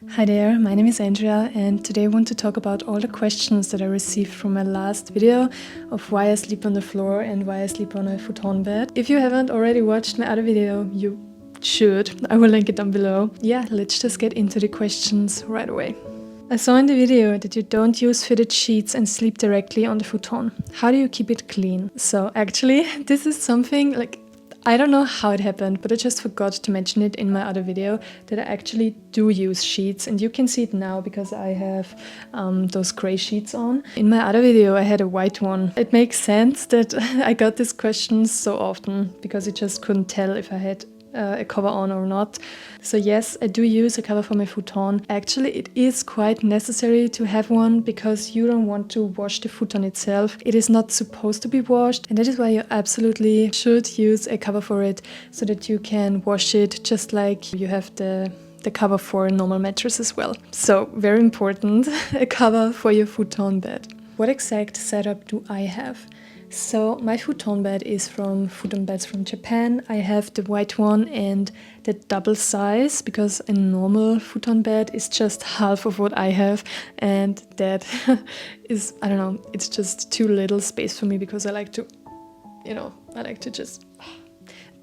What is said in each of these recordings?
Hi there, my name is Andrea and today I want to talk about all the questions that I received from my last video of why I sleep on the floor and why I sleep on a futon bed. If you haven't already watched my other video, you should. I will link it down below. Yeah, let's just get into the questions right away. I saw in the video that you don't use fitted sheets and sleep directly on the futon. How do you keep it clean? So actually, this is something like I don't know how it happened, but I just forgot to mention it in my other video that I actually do use sheets, and you can see it now because I have those gray sheets on. In my other video I had a white one. It makes sense that I got this question so often because I just couldn't tell if I had a cover on or not. So yes, I do use a cover for my futon. Actually, it is quite necessary to have one because you don't want to wash the futon itself. It is not supposed to be washed, and that is why you absolutely should use a cover for it so that you can wash it just like you have the cover for a normal mattress as well. So very important, a cover for your futon bed. What exact setup do I have? So my futon bed is from Futon Beds from Japan. I have the white one and the double size because a normal futon bed is just half of what I have, and that is, I don't know, it's just too little space for me because I like to, I like to just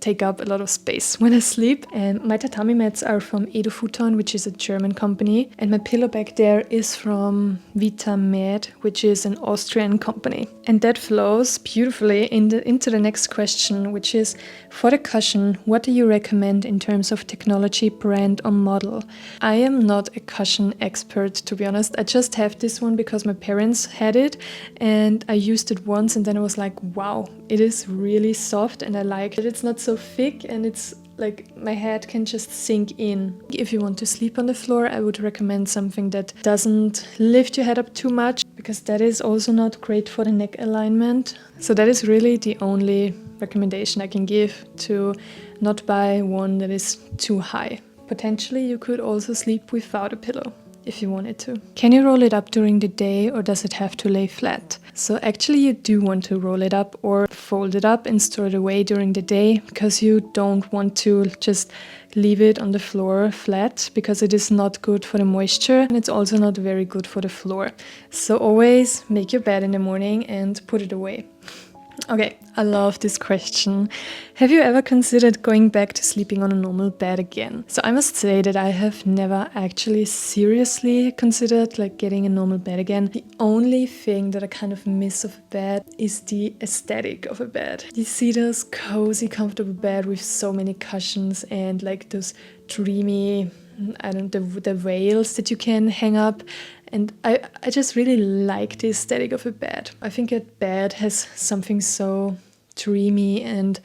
take up a lot of space when I sleep. And my tatami mats are from Edo Futon, which is a German company, and my pillow back there is from 𝑴𝑬𝑫, which is an Austrian company. And that flows beautifully into the next question, which is, for the cushion, what do you recommend in terms of technology, brand or model? I am not a cushion expert, to be honest. I just have this one because my parents had it and I used it once, and then I was like, wow, it is really soft and I like it. It's not so thick and it's like my head can just sink in. If you want to sleep on the floor, I would recommend something that doesn't lift your head up too much because that is also not great for the neck alignment. So that is really the only recommendation I can give, to not buy one that is too high. Potentially you could also sleep without a pillow if you wanted to. Can you roll it up during the day or does it have to lay flat? So actually you do want to roll it up or fold it up and store it away during the day because you don't want to just leave it on the floor flat because it is not good for the moisture and it's also not very good for the floor. So always make your bed in the morning and put it away. Okay, I love this question. Have you ever considered going back to sleeping on a normal bed again? So I must say that I have never actually seriously considered getting a normal bed again. The only thing that I kind of miss of a bed is the aesthetic of a bed. You see those cozy, comfortable bed with so many cushions and those dreamy, the veils that you can hang up. And I just really like the aesthetic of a bed. I think a bed has something so dreamy and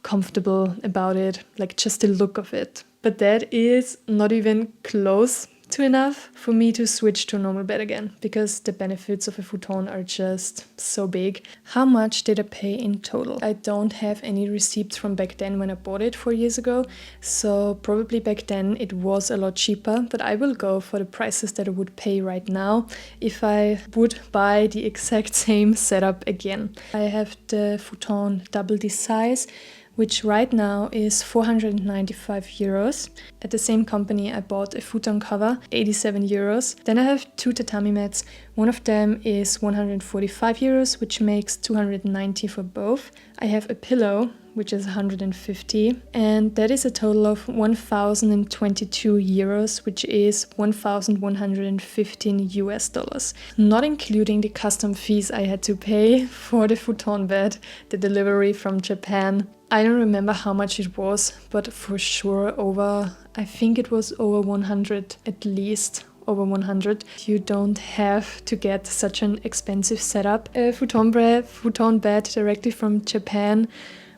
comfortable about it, just the look of it. But that is not even close to enough for me to switch to a normal bed again because the benefits of a futon are just so big. How much did I pay in total? I don't have any receipts from back then when I bought it 4 years ago, so probably back then it was a lot cheaper, but I will go for the prices that I would pay right now if I would buy the exact same setup again. I have the futon double this size, which right now is 495 euros. At the same company I bought a futon cover, 87 euros. Then I have two tatami mats. One of them is 145 euros, which makes 290 for both. I have a pillow, which is 150, and that is a total of 1,022 euros, which is $1,115 US, not including the custom fees I had to pay for the futon bed, the delivery from Japan. I don't remember how much it was, but for sure I think it was over 100, at least over 100. You don't have to get such an expensive setup. A futon bed directly from Japan,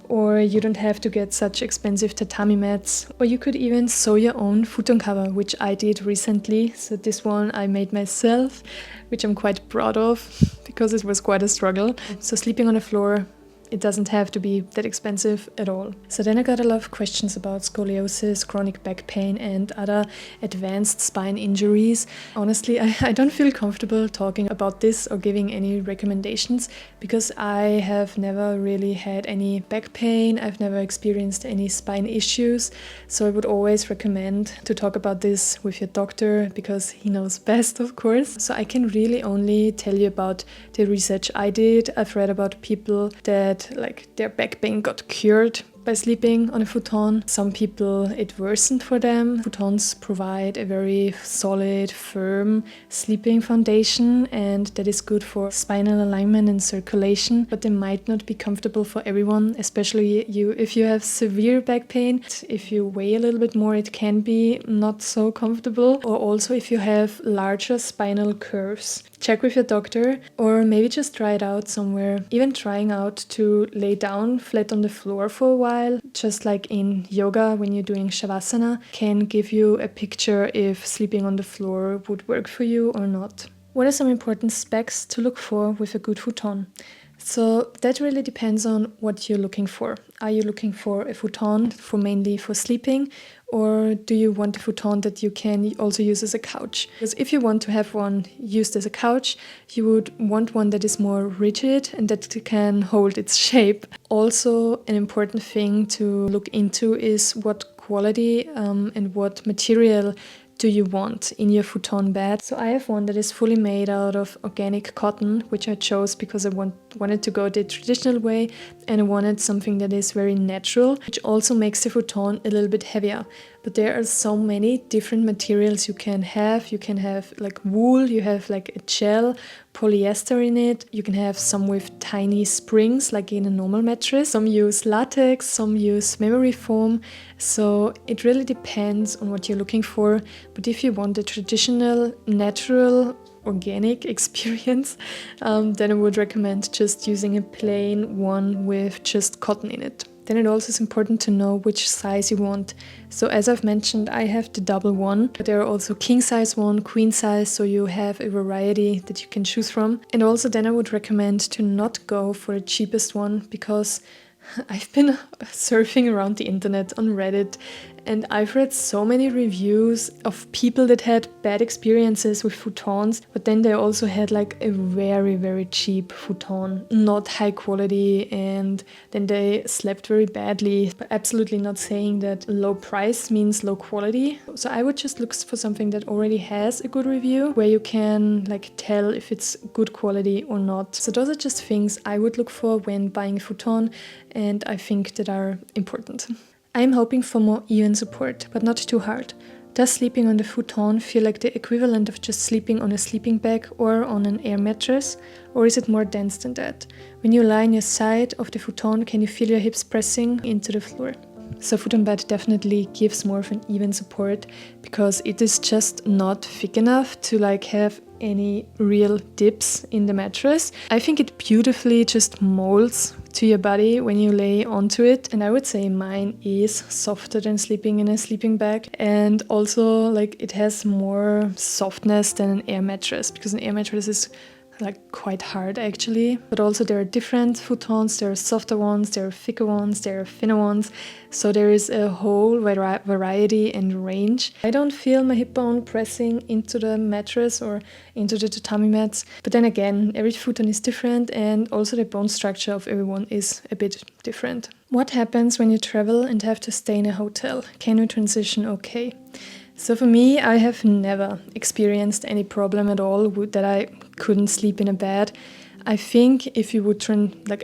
or you don't have to get such expensive tatami mats, or you could even sew your own futon cover, which I did recently. So this one I made myself, which I'm quite proud of because it was quite a struggle. So sleeping on the floor it doesn't have to be that expensive at all. So then I got a lot of questions about scoliosis, chronic back pain and other advanced spine injuries. Honestly, I don't feel comfortable talking about this or giving any recommendations because I have never really had any back pain. I've never experienced any spine issues. So I would always recommend to talk about this with your doctor because he knows best, of course. So I can really only tell you about the research I did. I've read about people that like their back pain got cured by sleeping on a futon. Some people it worsened for them. Futons provide a very solid, firm sleeping foundation, and that is good for spinal alignment and circulation, but they might not be comfortable for everyone, especially if you have severe back pain. If you weigh a little bit more, it can be not so comfortable, or also if you have larger spinal curves. Check with your doctor, or maybe just try it out somewhere. Even trying out to lay down flat on the floor for a while, just like in yoga when you're doing shavasana, can give you a picture if sleeping on the floor would work for you or not. What are some important specs to look for with a good futon? So that really depends on what you're looking for. Are you looking for a futon mainly for sleeping, or do you want a futon that you can also use as a couch? Because if you want to have one used as a couch, you would want one that is more rigid and that can hold its shape. Also, an important thing to look into is what quality and what material do you want in your futon bed. So I have one that is fully made out of organic cotton, which I chose because I wanted to go the traditional way, and I wanted something that is very natural, which also makes the futon a little bit heavier. But there are so many different materials you can have. You can have like wool, you have like a gel, polyester in it. You can have some with tiny springs like in a normal mattress. Some use latex, some use memory foam. So it really depends on what you're looking for. But if you want a traditional, natural, organic experience, then I would recommend just using a plain one with just cotton in it. Then it also is important to know which size you want. So as I've mentioned, I have the double one, but there are also king size one, queen size, so you have a variety that you can choose from. And also then I would recommend to not go for the cheapest one, because I've been surfing around the internet on Reddit, and I've read so many reviews of people that had bad experiences with futons, but then they also had like a very, very cheap futon, not high quality, and then they slept very badly. But absolutely not saying that low price means low quality. So I would just look for something that already has a good review, where you can like tell if it's good quality or not. So those are just things I would look for when buying a futon, and I think that are important. I'm hoping for more even support, but not too hard. Does sleeping on the futon feel like the equivalent of just sleeping on a sleeping bag or on an air mattress? Or is it more dense than that? When you lie on your side of the futon, can you feel your hips pressing into the floor? So futon bed definitely gives more of an even support, because it is just not thick enough to like have any real dips in the mattress. I think it beautifully just molds to your body when you lay onto it, and I would say mine is softer than sleeping in a sleeping bag, and also like it has more softness than an air mattress, because an air mattress is like quite hard actually. But also there are different futons, there are softer ones, there are thicker ones, there are thinner ones, so there is a whole variety and range. I don't feel my hip bone pressing into the mattress or into the tatami mats, but then again, every futon is different, and also the bone structure of everyone is a bit different. What happens when you travel and have to stay in a hotel? Can you transition okay? So for me, I have never experienced any problem at all that I couldn't sleep in a bed. I think if you would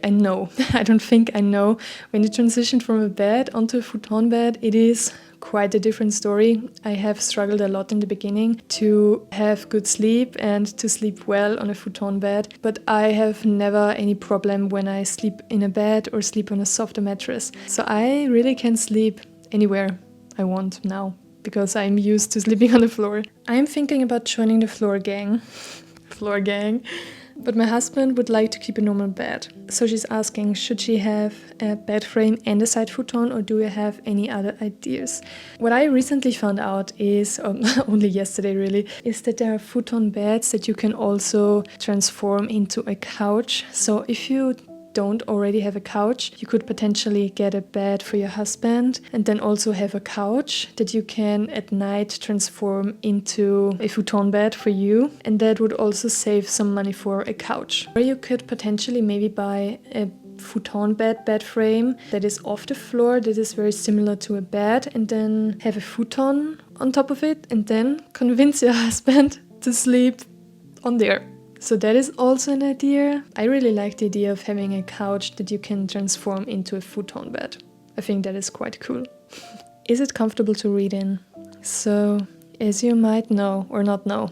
I know, I don't think I know, when you transition from a bed onto a futon bed, it is quite a different story. I have struggled a lot in the beginning to have good sleep and to sleep well on a futon bed, but I have never any problem when I sleep in a bed or sleep on a softer mattress. So I really can sleep anywhere I want now, because I'm used to sleeping on the floor. I'm thinking about joining the floor gang. But my husband would like to keep a normal bed. So she's asking, should she have a bed frame and a side futon, or do I have any other ideas? What I recently found out is, only yesterday really, is that there are futon beds that you can also transform into a couch. So if you don't already have a couch, you could potentially get a bed for your husband and then also have a couch that you can at night transform into a futon bed for you, and that would also save some money for a couch. Or you could potentially maybe buy a futon bed frame that is off the floor, that is very similar to a bed, and then have a futon on top of it and then convince your husband to sleep on there. So that is also an idea. I really like the idea of having a couch that you can transform into a futon bed. I think that is quite cool. Is it comfortable to read in? So, as you might know or not know,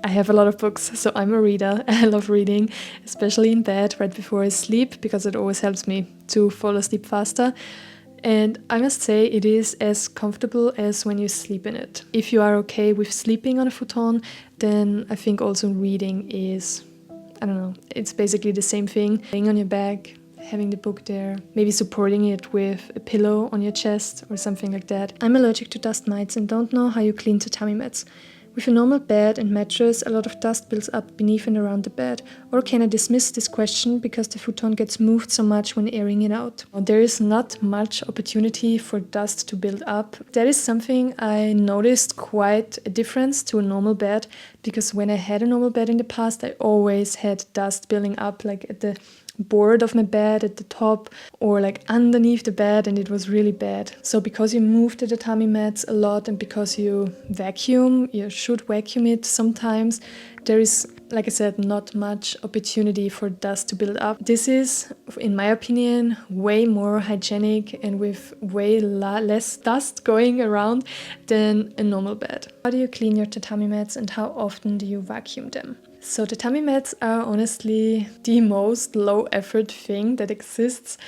I have a lot of books, so I'm a reader. I love reading, especially in bed right before I sleep, because it always helps me to fall asleep faster. And I must say it is as comfortable as when you sleep in it. If you are okay with sleeping on a futon, then I think also reading is, I don't know, it's basically the same thing. Laying on your back, having the book there, maybe supporting it with a pillow on your chest or something like that. I'm allergic to dust mites and don't know how you clean tatami mats. With a normal bed and mattress, a lot of dust builds up beneath and around the bed. Or can I dismiss this question because the futon gets moved so much when airing it out? There is not much opportunity for dust to build up. That is something I noticed quite a difference to a normal bed, because when I had a normal bed in the past, I always had dust building up like at the board of my bed at the top or like underneath the bed, and it was really bad. So because you move the tatami mats a lot and because you vacuum, you should vacuum it sometimes, there is, like I said, not much opportunity for dust to build up. This is, in my opinion, way more hygienic and with way less dust going around than a normal bed. How do you clean your tatami mats and how often do you vacuum them? So tatami mats are honestly the most low effort thing that exists,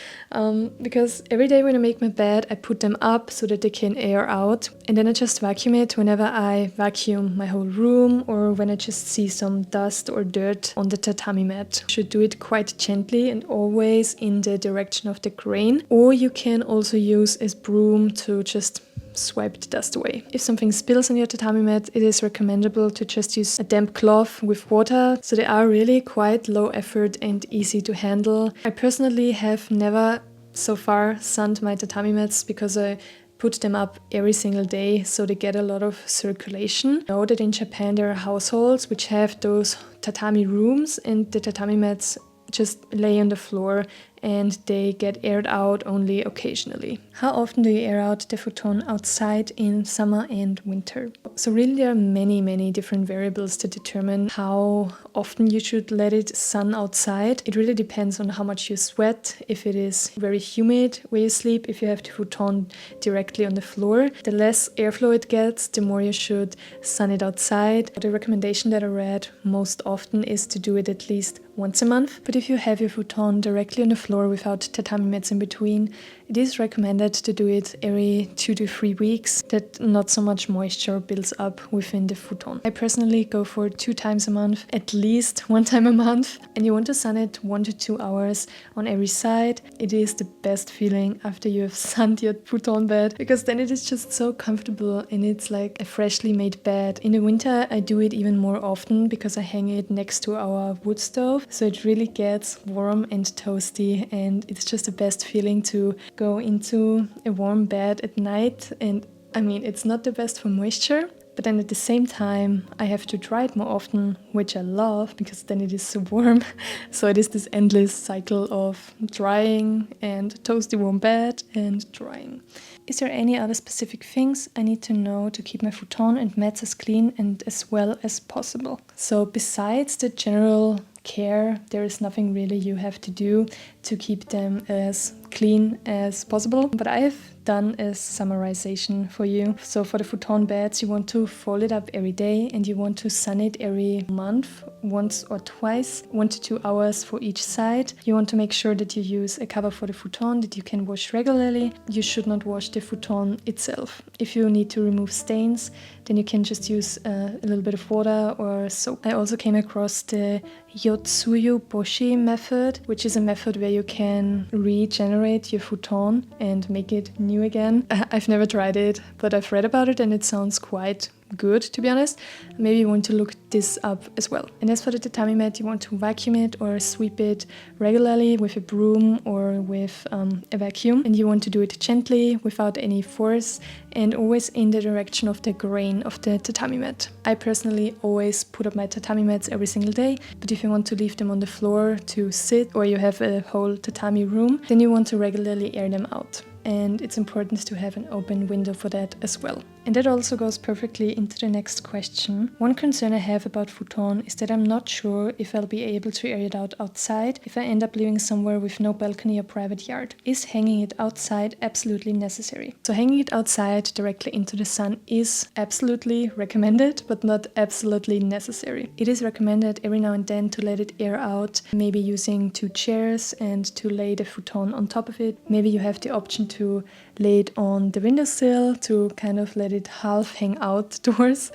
because every day when I make my bed, I put them up so that they can air out, and then I just vacuum it whenever I vacuum my whole room or when I just see some dust or dirt on the tatami mat. You should do it quite gently and always in the direction of the grain, or you can also use a broom to just swipe the dust away. If something spills on your tatami mat, it is recommendable to just use a damp cloth with water, so they are really quite low effort and easy to handle. I personally have never so far sunned my tatami mats because I put them up every single day so they get a lot of circulation. I know that in Japan there are households which have those tatami rooms and the tatami mats just lay on the floor and they get aired out only occasionally. How often do you air out the futon outside in summer and winter? So really there are many different variables to determine how often you should let it sun outside. It really depends on how much you sweat, if it is very humid where you sleep, if you have the futon directly on the floor. The less airflow it gets, the more you should sun it outside. The recommendation that I read most often is to do it at least once a month. But if you have your futon directly on the floor without tatami mats in between, it is recommended to do it every 2 to 3 weeks, that not so much moisture builds up within the futon. I personally go for 2 times a month, at least 1 time a month, and you want to sun it 1 to 2 hours on every side. It is the best feeling after you have sunned your futon bed, because then it is just so comfortable and it's like a freshly made bed. In the winter I do it even more often because I hang it next to our wood stove, so it really gets warm and toasty, and it's just the best feeling to go into a warm bed at night. And I mean, it's not the best for moisture, but then at the same time I have to dry it more often, which I love because then it is so warm. So it is this endless cycle of drying and toasty warm bed and drying. Is there any other specific things I need to know to keep my futon and mats as clean and as well as possible? So besides the general care, there is nothing really you have to do to keep them as clean as possible, but I have done a summarization for you. So for the futon beds, you want to fold it up every day and you want to sun it every month, once or twice, 1 to 2 hours for each side. You want to make sure that you use a cover for the futon that you can wash regularly. You should not wash the futon itself. If you need to remove stains, then you can just use a little bit of water or soap. I also came across the Yotsuyu Boshi method, which is a method where you can regenerate your futon and make it new again. I've never tried it, but I've read about it and it sounds quite good, to be honest. Maybe you want to look this up as well. And as for the tatami mat, you want to vacuum it or sweep it regularly with a broom or with a vacuum. And you want to do it gently, without any force, and always in the direction of the grain of the tatami mat. I personally always put up my tatami mats every single day, but if you want to leave them on the floor to sit, or you have a whole tatami room, then you want to regularly air them out. And it's important to have an open window for that as well. And that also goes perfectly into the next question. One concern I have about futon is that I'm not sure if I'll be able to air it out outside if I end up living somewhere with no balcony or private yard. Is hanging it outside absolutely necessary? So hanging it outside directly into the sun is absolutely recommended, but not absolutely necessary. It is recommended every now and then to let it air out, maybe using 2 chairs and to lay the futon on top of it. Maybe you have the option to lay it on the windowsill to kind of let it half hang outdoors.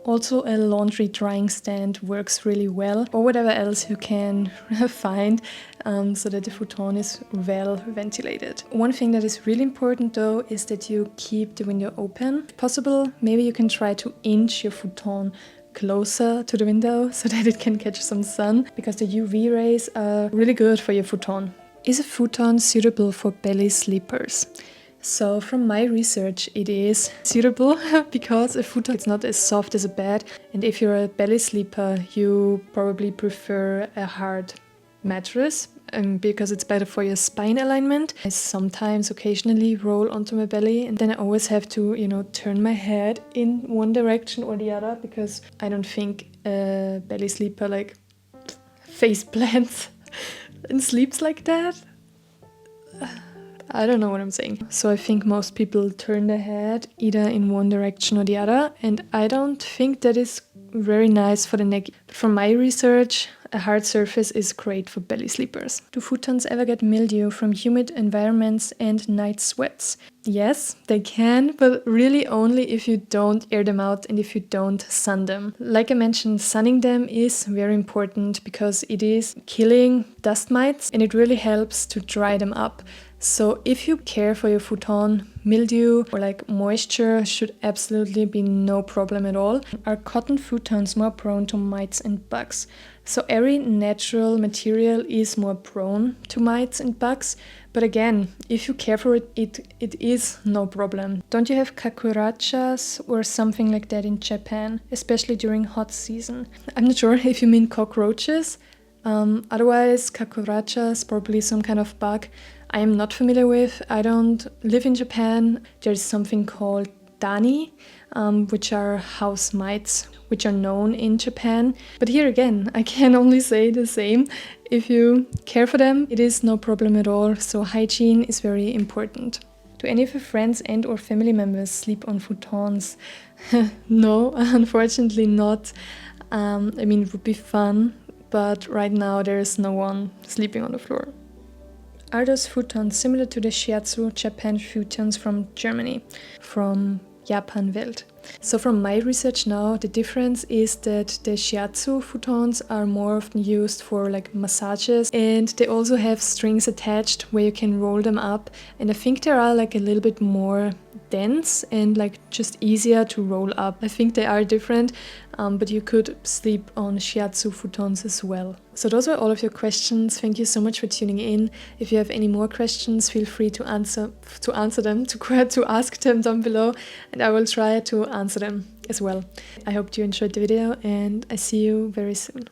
Also, a laundry drying stand works really well, or whatever else you can find, so that the futon is well ventilated. One thing that is really important though is that you keep the window open. If possible, maybe you can try to inch your futon closer to the window so that it can catch some sun, because the UV rays are really good for your futon. Is a futon suitable for belly sleepers? So from my research, it is suitable because a futon is not as soft as a bed, and if you're a belly sleeper, you probably prefer a hard mattress because it's better for your spine alignment. I sometimes occasionally roll onto my belly, and then I always have to, turn my head in one direction or the other, because I don't think a belly sleeper like face plants and sleeps like that. I don't know what I'm saying. So I think most people turn their head either in one direction or the other, and I don't think that is very nice for the neck. But from my research, a hard surface is great for belly sleepers. Do futons ever get mildew from humid environments and night sweats? Yes, they can, but really only if you don't air them out and if you don't sun them. Like I mentioned, sunning them is very important because it is killing dust mites and it really helps to dry them up. So if you care for your futon, mildew or like moisture should absolutely be no problem at all. Are cotton futons more prone to mites and bugs? So every natural material is more prone to mites and bugs, but again, if you care for it, it is no problem. Don't you have kakurachas or something like that in Japan, especially during hot season? I'm not sure if you mean cockroaches. Otherwise, kakurachas, probably some kind of bug I am not familiar with. I don't live in Japan. There's something called dani, which are house mites, which are known in Japan. But here again, I can only say the same. If you care for them, it is no problem at all. So hygiene is very important. Do any of your friends and or family members sleep on futons? No, unfortunately not. It would be fun, but right now there is no one sleeping on the floor. Are those futons similar to the shiatsu Japan futons from Germany, from Japan Welt? So from my research now, the difference is that the shiatsu futons are more often used for like massages, and they also have strings attached where you can roll them up, and I think they are like a little bit more dense and like just easier to roll up. I think they are different, but you could sleep on shiatsu futons as well. So those were all of your questions. Thank you so much for tuning in. If you have any more questions, feel free to answer them, to ask them down below, and I will try to answer them as well. I hope you enjoyed the video, and I see you very soon.